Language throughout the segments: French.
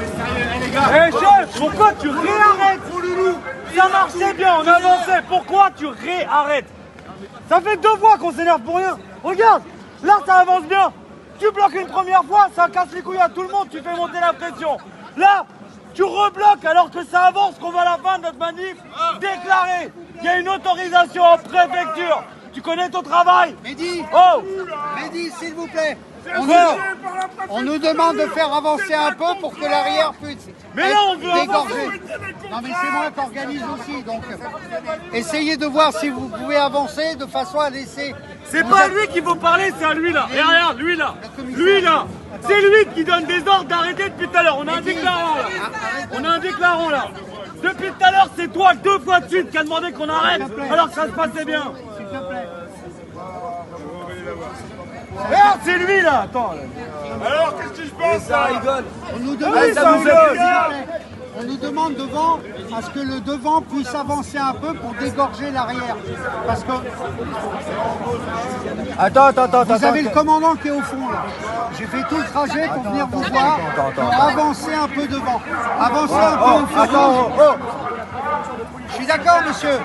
Eh chef, pourquoi tu réarrêtes? Ça marchait bien, on avançait, pourquoi tu réarrêtes? Ça fait 2 fois qu'on s'énerve pour rien. Regarde, là ça avance bien. Tu bloques une première fois, ça casse les couilles à tout le monde, tu fais monter la pression. Là, tu rebloques alors que ça avance, qu'on va à la fin de notre manif déclarer. Il y a une autorisation en préfecture. Tu connais ton travail? Mehdi, Oh, Mehdi, s'il vous plaît. On nous demande de faire avancer un peu pour que l'arrière puisse mais là on veut dégorger. avancer. Non mais c'est moi qui organise aussi, donc essayez de voir si vous pouvez avancer de façon à laisser... C'est pas à lui qu'il faut parler, c'est à lui là. Et regarde, lui là. Lui là. C'est lui qui donne des ordres d'arrêter depuis tout à l'heure. On a un déclarant là. On a un déclarant là. Depuis tout à l'heure, c'est toi 2 fois de suite qui a demandé qu'on arrête alors que ça se passait bien. S'il te plaît. Regarde, c'est lui là. Attends. Alors, qu'est-ce qui se passe ça rigole? On nous Ah oui, ça demande, vous fait on nous demande devant à ce que le devant puisse avancer un peu pour dégorger l'arrière. Parce que Attends. vous avez le commandant qui est au fond là. J'ai fait tout le trajet pour venir vous voir, pour avancer un peu devant. Avancer un peu au feu rouge. Je suis d'accord, monsieur.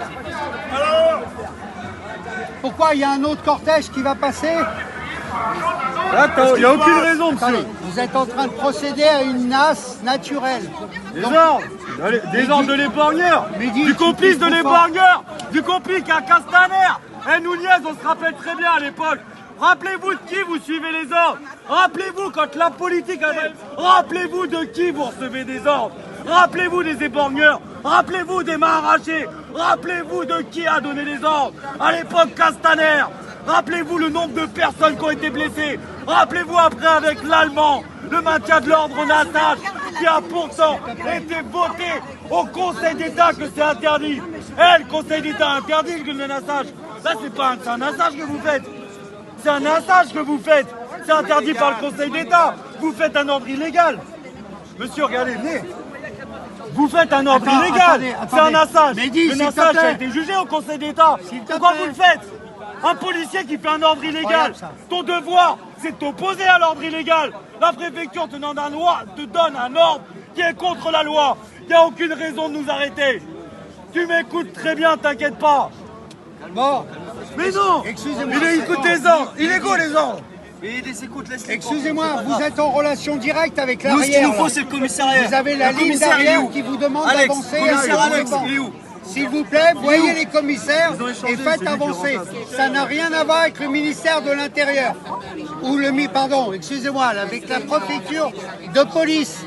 Pourquoi il y a un autre cortège qui va passer? Attends, il n'y a aucune raison, monsieur. Attendez, vous êtes en train de procéder à une nasse naturelle. Des ordres. Des ordres de l'épargneur. Mehdi, Du complice tu de comprends l'épargneur. Du complice à Castaner. Eh, Nunez, on se rappelle très bien à l'époque. Rappelez-vous de qui vous suivez les ordres. Rappelez-vous quand la politique avait... Rappelez-vous de qui vous recevez des ordres. Rappelez-vous des épargneurs. Rappelez-vous des mains arrachées. Rappelez-vous de qui a donné les ordres. À l'époque, Castaner. Rappelez-vous le nombre de personnes qui ont été blessées. Rappelez-vous après avec l'Allemand, le maintien de l'ordre au nassage, qui a pourtant été voté au Conseil d'État que c'est interdit. Le Conseil d'État interdit le nassage. Là, c'est un nassage que vous faites. C'est un nassage que vous faites. C'est interdit par le Conseil d'État. Vous faites un ordre illégal. Monsieur, regardez, venez. Vous faites un ordre illégal. C'est un nassage. Mehdi, Le s'il te nassage plaît. a été jugé au Conseil d'État. S'il te Pourquoi plaît. vous le faites? Un policier qui fait un ordre illégal, Incroyable, ça. ton devoir, c'est de t'opposer à l'ordre illégal. La préfecture te donne un ordre qui est contre la loi. Il n'y a aucune raison de nous arrêter. Tu m'écoutes très bien, t'inquiète pas. Bon, Mais non, excusez-moi. il écoute les ordres. Illégaux les ordres. excusez-moi, vous êtes en relation directe avec Nous, ce qu'il l'arrière. nous faut, là. c'est le commissariat. Vous avez la Le ligne commissaire, il est derrière où qui vous demande Alex, d'avancer. commissaire à Alex, devant. il est où? S'il vous plaît, voyez les commissaires Ils ont échangé, et c'est faites lui qui avancer. remplace. Ça n'a rien à voir avec le ministère de l'Intérieur. Ou pardon, excusez-moi, là, avec la préfecture de police.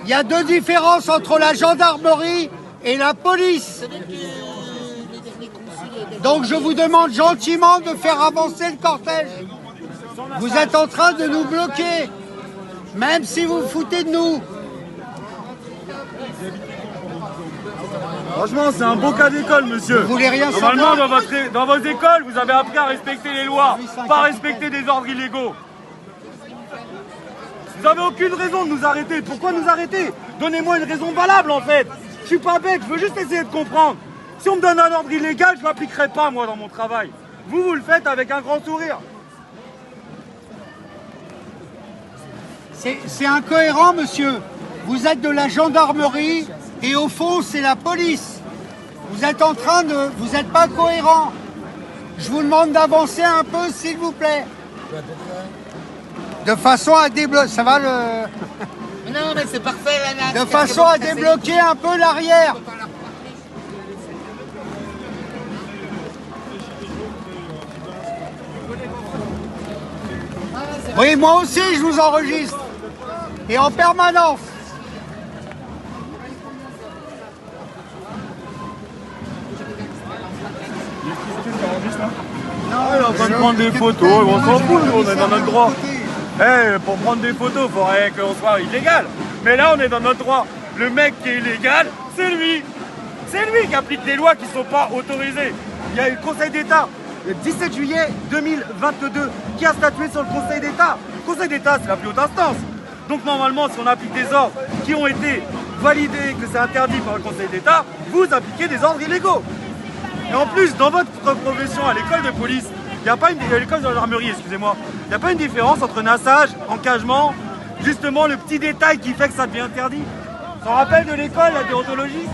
Il y a 2 différences entre la gendarmerie et la police. Donc je vous demande gentiment de faire avancer le cortège. Vous êtes en train de nous bloquer, même si vous vous foutez de nous. Franchement, c'est un beau cas d'école, monsieur. Vous voulez rien Normalement, savoir. dans vos écoles, vous avez appris à respecter les lois, pas respecter des ordres illégaux. Vous n'avez aucune raison de nous arrêter. Pourquoi nous arrêter? Donnez-moi une raison valable, en fait. Je suis pas bête, je veux juste essayer de comprendre. Si on me donne un ordre illégal, je ne l'appliquerai pas, moi, dans mon travail. Vous le faites avec un grand sourire. C'est incohérent, monsieur. Vous êtes de la gendarmerie et au fond, c'est la police. Vous êtes en train de... Vous n'êtes pas cohérent. Je vous demande d'avancer un peu, s'il vous plaît. De façon à débloquer... Ça va le... Non, mais c'est parfait, là. De façon à débloquer un peu l'arrière. Oui, moi aussi, je vous enregistre. Et en permanence. Ah, il est en train de prendre des photos, on s'en fout, nous, on est dans notre droit. Pour prendre des photos, il faudrait qu'on soit illégal. Mais là, on est dans notre droit. Le mec qui est illégal, c'est lui. C'est lui qui applique des lois qui ne sont pas autorisées. Il y a eu le Conseil d'État, le 17 juillet 2022, qui a statué sur le Conseil d'État. Le Conseil d'État, c'est la plus haute instance. Donc normalement, si on applique des ordres qui ont été validés, que c'est interdit par le Conseil d'État, vous appliquez des ordres illégaux. Et en plus, dans votre profession, à l'école de police, il n'y a pas une... l'école de gendarmerie, excusez-moi, il n'y a pas une différence entre nassage, encagement, justement le petit détail qui fait que ça devient interdit. Tu te rappelles de l'école, la déontologie?